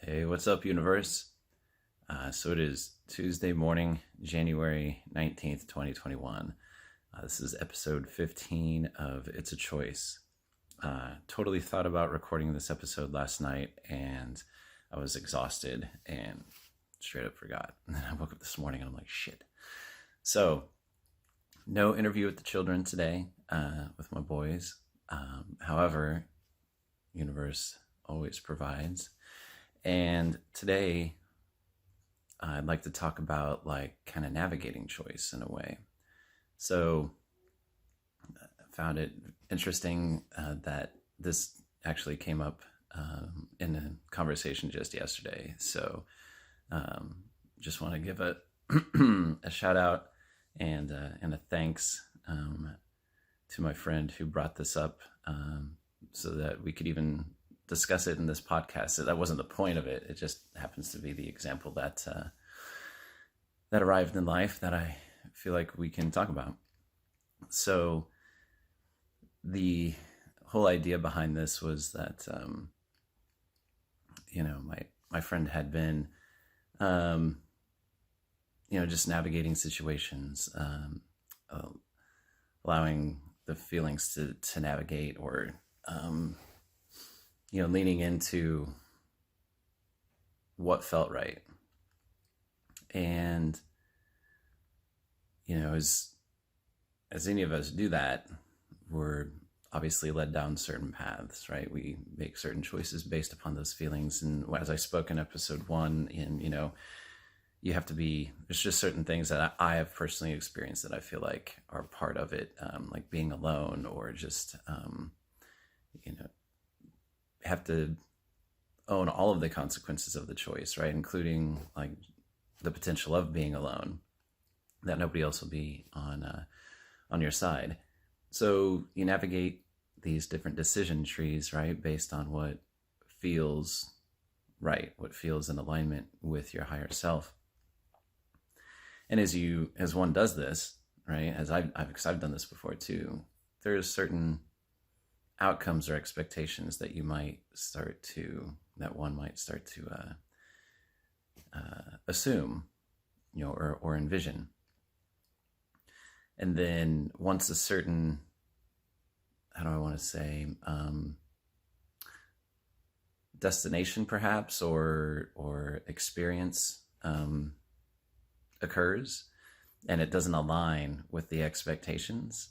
Hey, what's up, universe? So it is Tuesday morning, January 19th, 2021. This is episode 15 of It's a Choice. Totally thought about recording this episode last night, and I was exhausted and straight up forgot. And then I woke up this morning and I'm like, shit. So, no interview with the children today with my boys. However, universe always provides. And today, I'd like to talk about kind of navigating choice in a way. So I found it interesting that this actually came up in a conversation just yesterday. So just want to give a a shout out and a thanks to my friend who brought this up so that we could even discuss it in this podcast. So that wasn't the point of it. It just happens to be the example that that arrived in life that I feel like we can talk about. So the whole idea behind this was that my friend had been just navigating situations, allowing the feelings to navigate, or leaning into what felt right. And, as any of us do that, we're obviously led down certain paths, right? We make certain choices based upon those feelings. And as I spoke in episode 1, you have to there's just certain things that I have personally experienced that I feel like are part of it, like being alone, or just, have to own all of the consequences of the choice, right? Including like the potential of being alone, that nobody else will be on your side. So you navigate these different decision trees, right? Based on what feels right, what feels in alignment with your higher self. And as one does this, right? As I've done this before too, there's certain outcomes or expectations that one might start to assume, or envision. And then once a certain, how do I want to say, destination perhaps, or experience occurs, and it doesn't align with the expectations,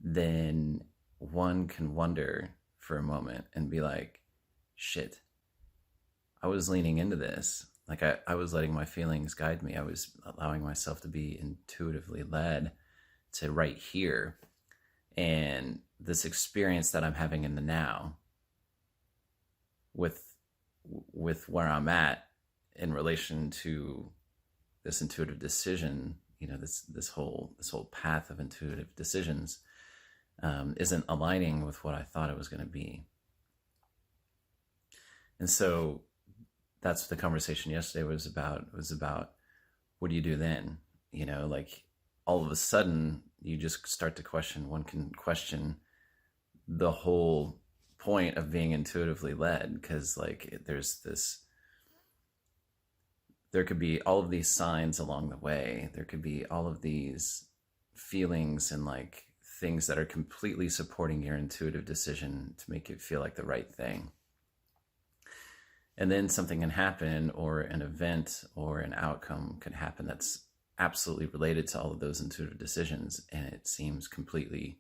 then one can wonder for a moment and be like, shit, I was leaning into this. Like I was letting my feelings guide me. I was allowing myself to be intuitively led to right here. And this experience that I'm having in the now with where I'm at in relation to this intuitive decision, this whole path of intuitive decisions, isn't aligning with what I thought it was going to be. And so that's what the conversation yesterday was about. It was about, what do you do then? All of a sudden you just start to question. One can question the whole point of being intuitively led, because there could be all of these signs along the way. There could be all of these feelings and things that are completely supporting your intuitive decision to make it feel like the right thing. And then something can happen, or an event or an outcome could happen that's absolutely related to all of those intuitive decisions, and it seems completely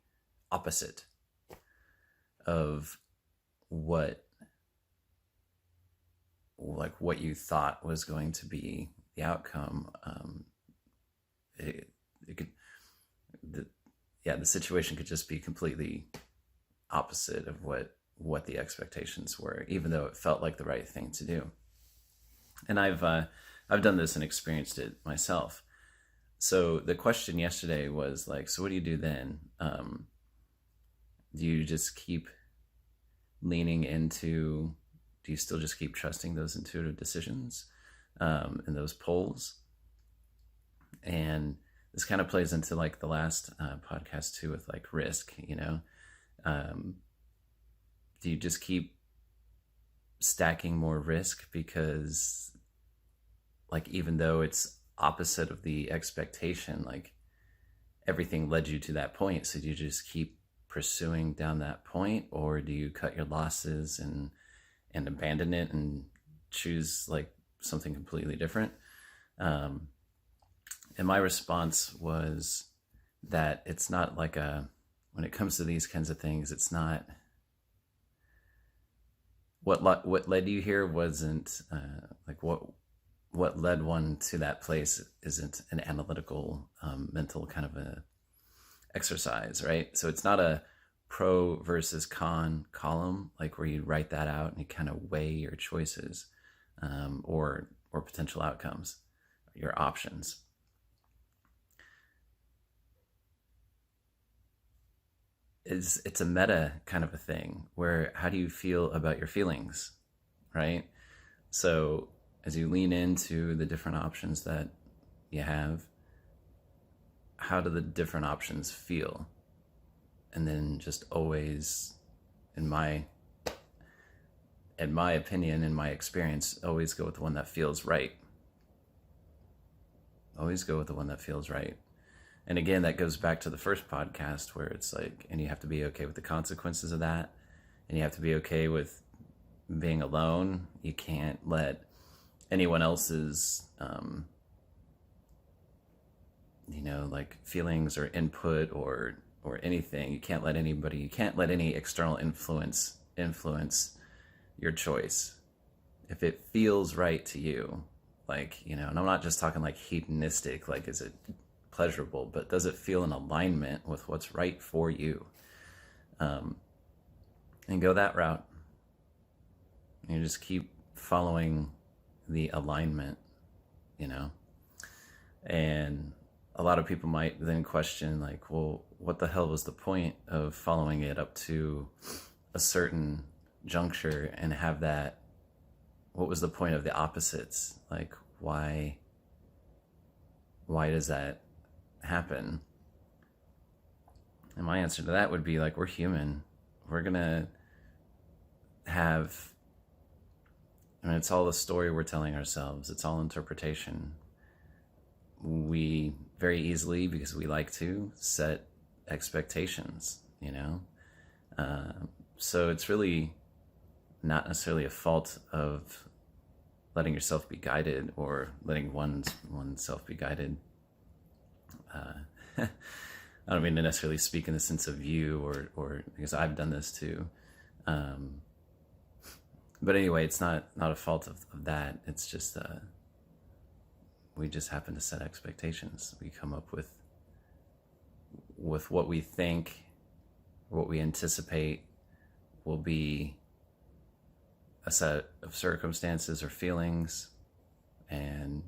opposite of what you thought was going to be the outcome. The situation could just be completely opposite of what the expectations were, even though it felt like the right thing to do. And I've done this and experienced it myself. So the question yesterday was so what do you do then? Do you just keep leaning into, do you still just keep trusting those intuitive decisions and those pulls? And this kind of plays into the last podcast too, with risk, do you just keep stacking more risk because, like, even though it's opposite of the expectation, like, everything led you to that point. So do you just keep pursuing down that point, or do you cut your losses and abandon it and choose like something completely different? And my response was that it's not like when it comes to these kinds of things, it's not what led you here wasn't like what led one to that place isn't an analytical mental kind of a exercise, right? So it's not a pro versus con column, like where you write that out and you kind of weigh your choices or potential outcomes, your options. It's a meta kind of a thing where how do you feel about your feelings, right? So as you lean into the different options that you have, how do the different options feel? And then just always, in my opinion, in my experience, always go with the one that feels right. Always go with the one that feels right. And again, that goes back to the first podcast where it's like, and you have to be okay with the consequences of that. And you have to be okay with being alone. You can't let anyone else's, like feelings or input or anything. You can't let any external influence your choice. If it feels right to you, like, and I'm not just talking like hedonistic, like, is it pleasurable, but does it feel in alignment with what's right for you? And go that route. You just keep following the alignment, and a lot of people might then question, like, well, what the hell was the point of following it up to a certain juncture and have that? What was the point of the opposites? Like, why does that happen? And my answer to that would be, like, we're human. We're gonna have, it's all the story we're telling ourselves. It's all interpretation. We very easily, because we like to, set expectations, so it's really not necessarily a fault of letting yourself be guided or letting oneself be guided. I don't mean to necessarily speak in the sense of you or because I've done this too. But anyway, it's not a fault of that. It's just we just happen to set expectations. We come up with what we think, what we anticipate will be a set of circumstances or feelings, and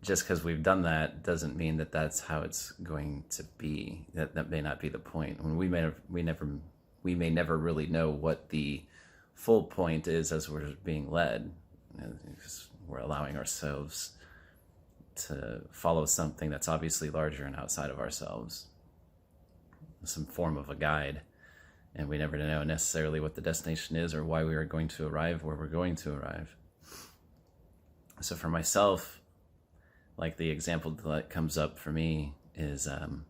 just because we've done that doesn't mean that that's how it's going to be. That may not be the point. When we may never really know what the full point is as we're being led, because we're allowing ourselves to follow something that's obviously larger and outside of ourselves, some form of a guide, and we never know necessarily what the destination is or why we are going to arrive where we're going to arrive. So for myself, like, the example that comes up for me is, and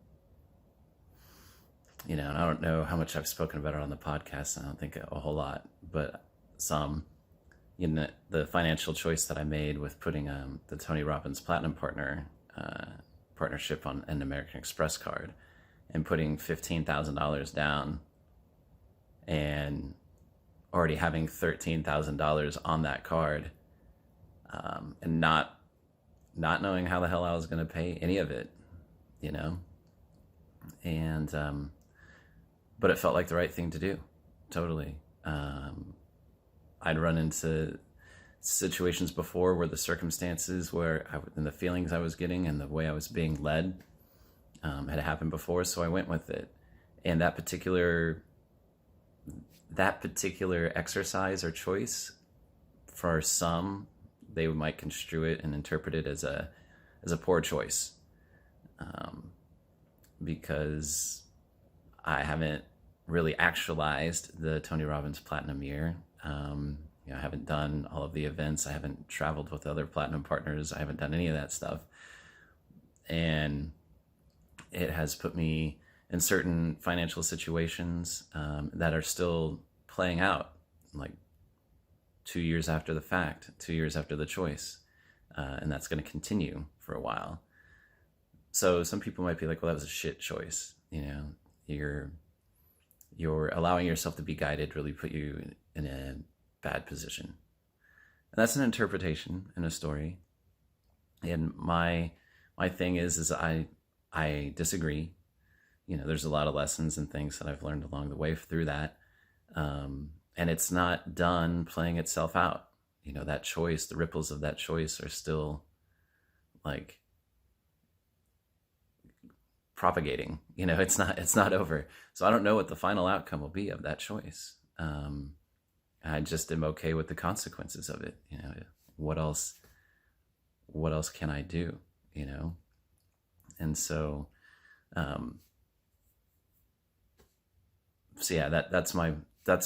I don't know how much I've spoken about it on the podcast. I don't think a whole lot, but some, the financial choice that I made with putting the Tony Robbins Platinum partnership on an American Express card and putting $15,000 down and already having $13,000 on that card, and not knowing how the hell I was going to pay any of it, and but it felt like the right thing to do. Totally. I'd run into situations before where the circumstances and the feelings I was getting and the way I was being led had happened before, so I went with it. And that particular exercise or choice, for some, they might construe it and interpret it as a poor choice, because I haven't really actualized the Tony Robbins Platinum year. I haven't done all of the events. I haven't traveled with other platinum partners. I haven't done any of that stuff. And it has put me in certain financial situations that are still playing out, like 2 years after the fact, 2 years after the choice. And that's going to continue for a while. So some people might be like, well, that was a shit choice. You're allowing yourself to be guided really put you in a bad position. And that's an interpretation in a story. And my thing is I disagree. There's a lot of lessons and things that I've learned along the way through that. And it's not done playing itself out. That choice, the ripples of that choice are still like propagating. It's not over. So I don't know what the final outcome will be of that choice. I just am okay with the consequences of it. What else can I do? And so yeah, that's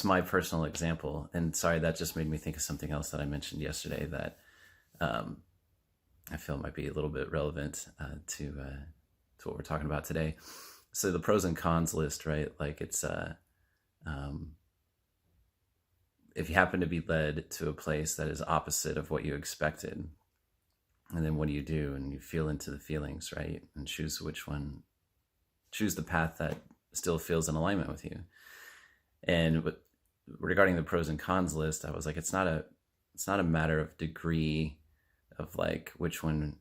my personal example. And sorry, that just made me think of something else that I mentioned yesterday that I feel might be a little bit relevant to what we're talking about today. So the pros and cons list, right? Like it's if you happen to be led to a place that is opposite of what you expected, and then what do? And you feel into the feelings, right? And choose the path that still feels in alignment with you. And regarding the pros and cons list, I was like, it's not a matter of degree of like which one's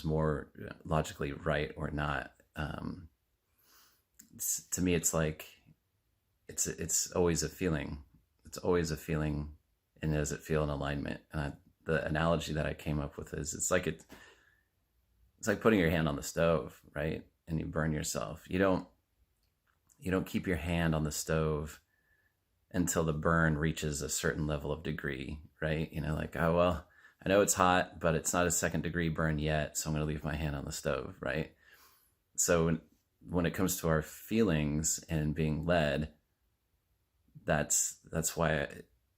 more logically right or not. To me, it's like it's always a feeling. It's always a feeling, and does it feel in alignment? And the analogy that I came up with is it's like putting your hand on the stove, right? And you burn yourself. You don't keep your hand on the stove until the burn reaches a certain level of degree, right? Like, oh, well, I know it's hot, but it's not a 2nd degree burn yet, so I'm going to leave my hand on the stove, right? So when it comes to our feelings and being led, that's why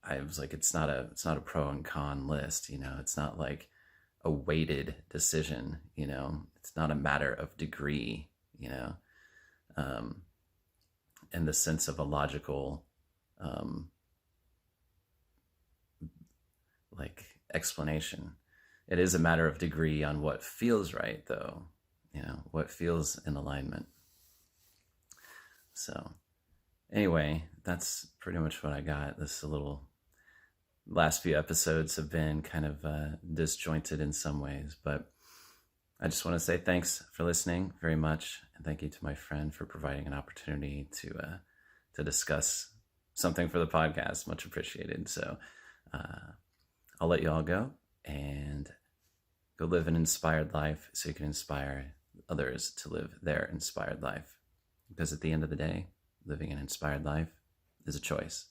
I was like, it's not a pro and con list, it's not like a weighted decision, it's not a matter of degree, in the sense of a logical, like explanation. It is a matter of degree on what feels right, though, what feels in alignment. So anyway, that's pretty much what I got. Last few episodes have been kind of disjointed in some ways, but I just want to say thanks for listening very much. And thank you to my friend for providing an opportunity to discuss something for the podcast. Much appreciated. So I'll let you all go and go live an inspired life so you can inspire others to live their inspired life. Because at the end of the day, living an inspired life is a choice.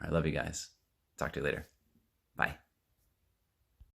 I love you guys. Talk to you later. Bye.